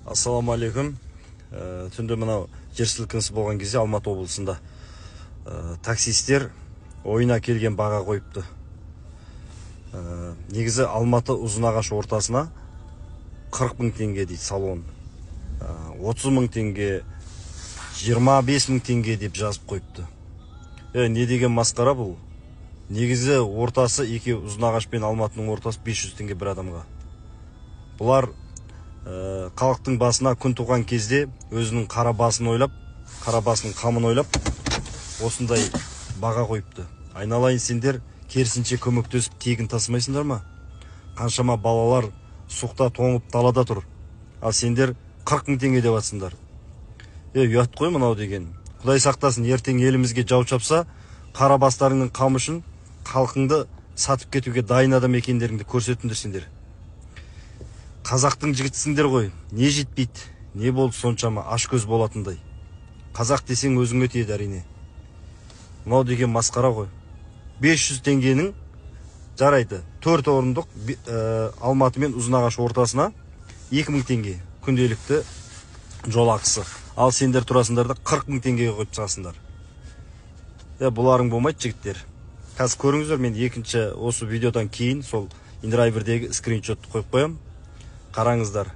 Ассаламалейкум. Түнде мынау жер сілкінісі болған кезде Алматы облысында таксистер ойына келген баға қойыпты. Негізі Алматы Ұзынағаш ортасына 40 мың теңге дейді салон. 30 мың теңге, 25 мың теңге деп жазып қойыпты. Не деген масқара бұл? Негізі ортасы Ұзынағаш пен Алматының ортасы 500 теңге бір адамға. Бұлар халықтың басына күн туған кезде өзінің қара басын ойлап, қара басының қамын ойлап, осындай баға қойыпты. Айналайын, сендер керісінше көмектесіп тегін тасымайсыңдар ма? Қаншама балалар суықта тоңып далада тұр. Ал сендер 40 мың теңге деп атсыңдар. Ұят қой мынау деген. Құдай сақтасын, ертең елімізге жау шапса, қара бастарыңның қамы үшін халқыңды сатып кетуге дайын адам екендеріңді көрсетіңдер сендер. Қазақтың жігітсіңдер ғой, не жетпейді, не болды соншама аш көз болатындай. Қазақ десең өзіңе тиеді әрине. Мынау деген масқара ғой. 500 теңгенің жарайды, 4 орындық Алматы мен Ұзынағаш ортасына 2000 теңге күнделікті жол ақысы. Ал сендер тұрасыңдар да 40 мың теңгеге қойып шығасыңдар. Бұларың болмайды жігіттер. Қазір көріңіздер, мен екінші осы видеодан кейін сол индрайвердегі скриншотты қойып қоям. Қараңыздар.